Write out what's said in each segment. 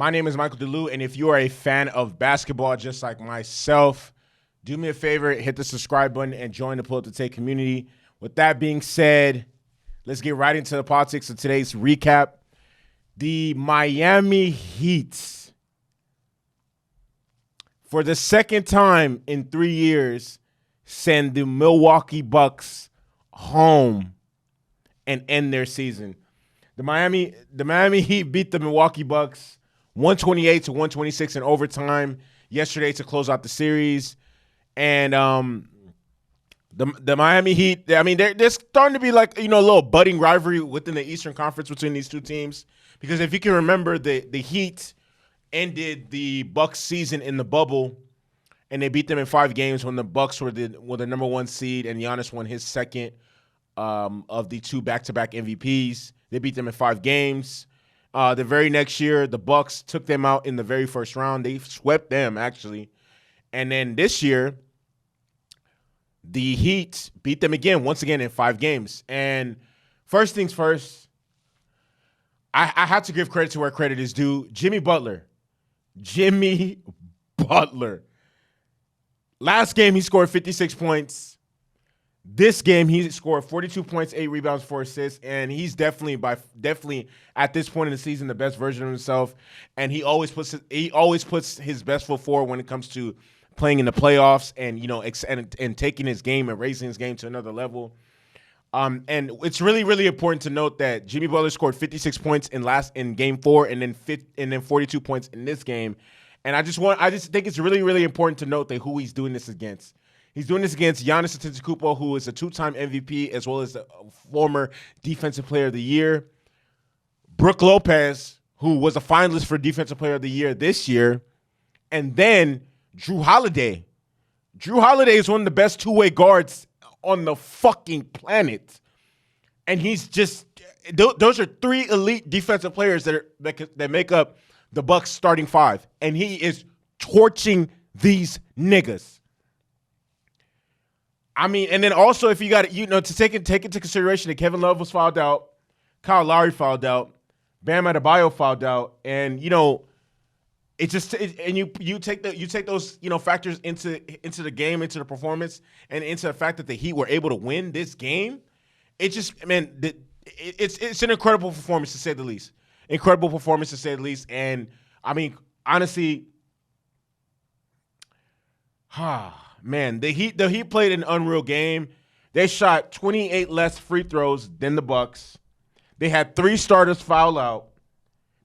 My name is Michael DeLu, and if you are a fan of basketball just like myself, do me a favor, hit the subscribe button and join the Pull Up to Take community. With that being said, let's get right into the politics of today's recap. The Miami Heat, for the second time in 3 years, send the Milwaukee Bucks home and end their season. The Miami Heat beat the Milwaukee Bucks 128 to 126 in overtime yesterday to close out the series. And the Miami Heat, I mean, there's starting to be like, a little budding rivalry within the Eastern Conference between these two teams. Because if you can remember, the Heat ended the Bucks season in the bubble, and they beat them in 5 games when the Bucks were the number 1 seed, and Giannis won his second of the 2 back-to-back MVPs. They beat them in 5 games. The very next year, the Bucks took them out in the very first round. They swept them, actually. And then this year, the Heat beat them once again in 5 games. And first things first, I have to give credit to where credit is due. Jimmy Butler. Last game, he scored 56 points. This game, he scored 42 points, 8 rebounds, 4 assists, and he's definitely at this point in the season the best version of himself. And he always puts his best foot forward when it comes to playing in the playoffs, and taking his game and raising his game to another level. And it's really, really important to note that Jimmy Butler scored 56 points in Game 4, and then 42 points in this game. And I just think it's really, really important to note that who he's doing this against. He's doing this against Giannis Antetokounmpo, who is a 2-time MVP as well as a former Defensive Player of the Year. Brook Lopez, who was a finalist for Defensive Player of the Year this year. And then Drew Holiday. Drew Holiday is one of the best two-way guards on the fucking planet. And he's just – those are 3 elite defensive players that make up the Bucks' starting 5. And he is torching these niggas. I mean, and then also if you got to take into consideration that Kevin Love was fouled out, Kyle Lowry fouled out, Bam Adebayo fouled out, and it just and you take those factors into the game, into the performance, and into the fact that the Heat were able to win this game. It just it's an incredible performance to say the least. Incredible performance to say the least, and I mean honestly, man, the Heat played an unreal game. They shot 28 less free throws than the Bucks. They had 3 starters foul out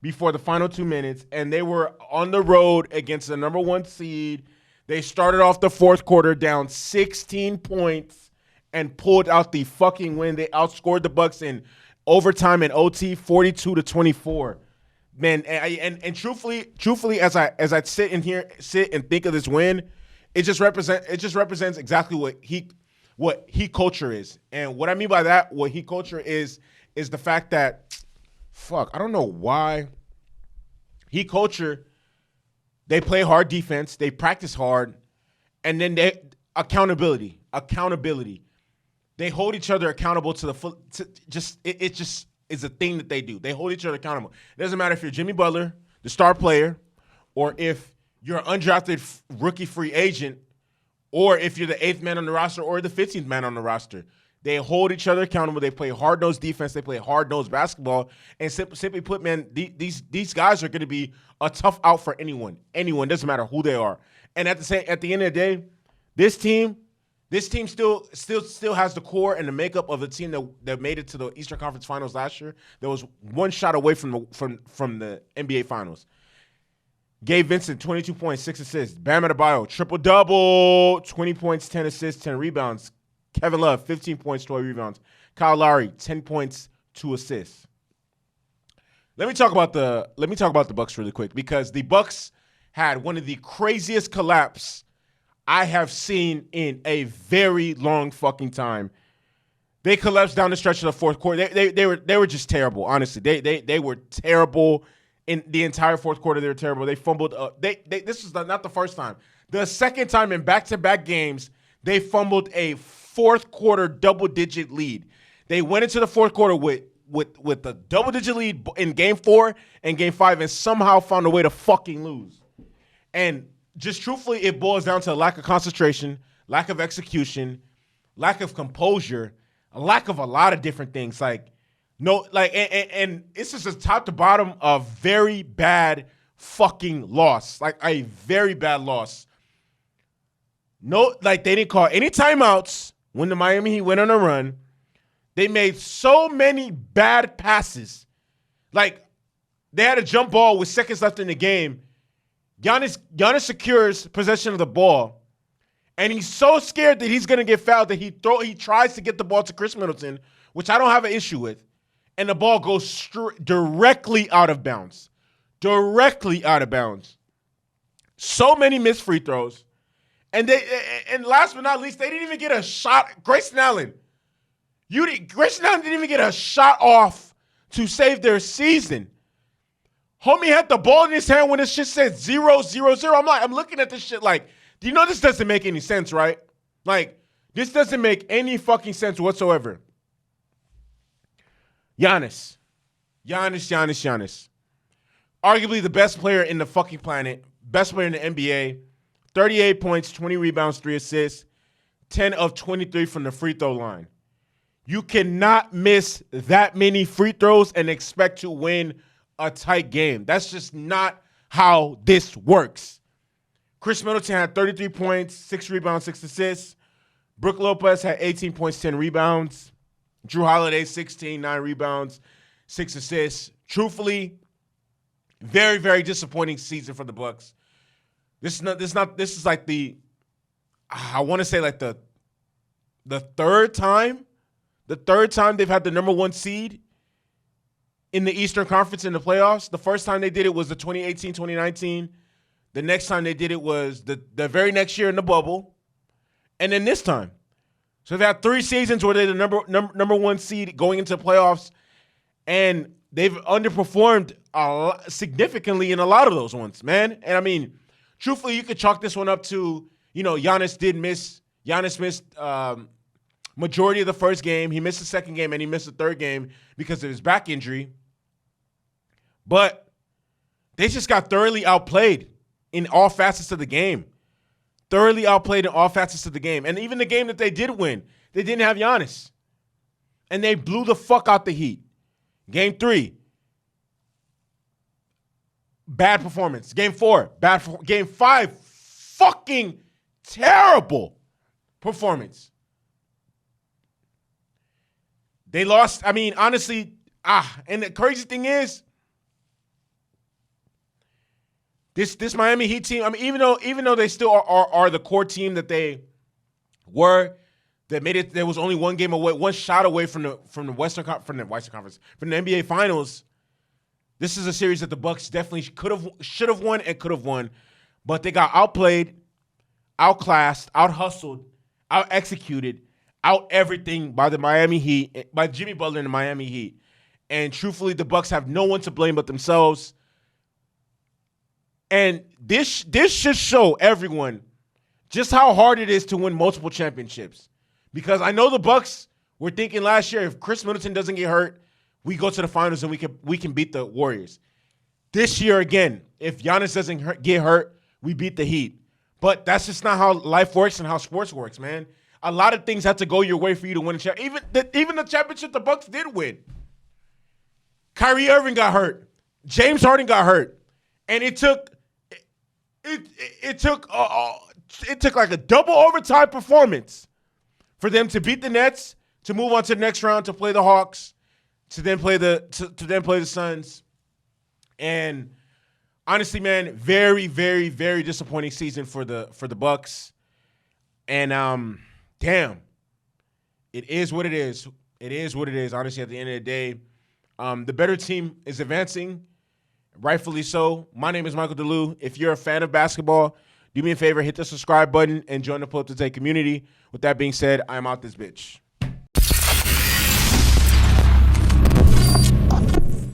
before the final 2 minutes, and they were on the road against the number 1 seed. They started off the fourth quarter down 16 points and pulled out the fucking win. They outscored the Bucks in overtime and OT 42-24. Man, and truthfully, as I sit and think of this win, it just represents exactly what Heat culture is. And what I mean by that, what Heat culture is the fact that, I don't know why. Heat culture, they play hard defense, they practice hard, and then accountability. They hold each other accountable to the full. It just is a thing that they do. They hold each other accountable. It doesn't matter if you're Jimmy Butler, the star player, or if you're an undrafted rookie free agent, or if you're the 8th man on the roster or the 15th man on the roster. They hold each other accountable. They play hard-nosed defense. They play hard-nosed basketball. And simply put, man, these guys are going to be a tough out for anyone. Anyone, doesn't matter who they are. And at the end of the day, this team still has the core and the makeup of the team that made it to the Eastern Conference Finals last year. That was 1 shot away from the NBA Finals. Gabe Vincent, 22 points, 6 assists. Bam Adebayo, triple-double, 20 points, 10 assists, 10 rebounds. Kevin Love, 15 points, 12 rebounds. Kyle Lowry, 10 points, 2 assists. Let me talk about the Bucks really quick, because the Bucks had one of the craziest collapse I have seen in a very long fucking time. They collapsed down the stretch of the fourth quarter. They were just terrible, honestly. They were terrible. In the entire fourth quarter, they were terrible. They fumbled. This was not the first time. The second time in back-to-back games, they fumbled a fourth quarter double-digit lead. They went into the fourth quarter with with a double-digit lead in Game 4 and Game 5 and somehow found a way to fucking lose. And just truthfully, it boils down to a lack of concentration, lack of execution, lack of composure, a lack of a lot of different things. And it's just a top to bottom of very bad fucking loss. Like a very bad loss. No, like they didn't call any timeouts when the Miami Heat went on a run. They made so many bad passes. Like they had a jump ball with seconds left in the game. Giannis secures possession of the ball. And he's so scared that he's going to get fouled that he tries to get the ball to Chris Middleton, which I don't have an issue with. And the ball goes directly out of bounds. Directly out of bounds. So many missed free throws. And last but not least, they didn't even get a shot. Grayson Allen. Grayson Allen didn't even get a shot off to save their season. Homie had the ball in his hand when this shit said 0-0-0. I'm looking at this shit like, do you know this doesn't make any sense, right? Like, this doesn't make any fucking sense whatsoever. Giannis. Arguably the best player in the fucking planet. Best player in the NBA. 38 points, 20 rebounds, 3 assists. 10 of 23 from the free throw line. You cannot miss that many free throws and expect to win a tight game. That's just not how this works. Chris Middleton had 33 points, 6 rebounds, 6 assists. Brook Lopez had 18 points, 10 rebounds. Drew Holiday, 16, 9 rebounds, 6 assists. Truthfully, very, very disappointing season for the Bucks. This is like the third time they've had the number 1 seed in the Eastern Conference in the playoffs. The first time they did it was the 2018-2019. The next time they did it was the very next year in the bubble. And then this time. So they've had 3 seasons where they're the number 1 seed going into the playoffs. And they've underperformed significantly in a lot of those ones, man. And I mean, truthfully, you could chalk this one up to, Giannis missed majority of the first game. He missed the second game and he missed the third game because of his back injury. But they just got thoroughly outplayed in all facets of the game. Thoroughly outplayed in all facets of the game. And even the game that they did win, they didn't have Giannis. And they blew the fuck out the Heat. Game 3, bad performance. Game 4, bad. Game 5, fucking terrible performance. They lost. I mean, honestly, and the crazy thing is, this Miami Heat team, I mean, even though they still are the core team that they were, that made it, there was only one game away, one shot away from the Western Conference, from the NBA Finals. This is a series that the Bucks definitely should have won and could have won, but they got outplayed, outclassed, out-hustled, out-executed, out everything by the Miami Heat, by Jimmy Butler and the Miami Heat. And truthfully, the Bucks have no one to blame but themselves. And this should show everyone just how hard it is to win multiple championships. Because I know the Bucks were thinking last year, if Chris Middleton doesn't get hurt, we go to the finals and we can beat the Warriors. This year again, if Giannis doesn't get hurt, we beat the Heat. But that's just not how life works and how sports works, man. A lot of things have to go your way for you to win a championship. Even the championship the Bucks did win. Kyrie Irving got hurt. James Harden got hurt. And it took like a double overtime performance for them to beat the Nets, to move on to the next round, to play the Hawks, to then play the Suns. And honestly, man, very, very, very disappointing season for the Bucks. And damn, it is what it is. It is what it is. Honestly, at the end of the day, the better team is advancing, rightfully so. My name is Michael DeLu. If you're a fan of basketball, do me a favor, hit the subscribe button and join the Pull Up to Take community. With that being said, I'm out this bitch.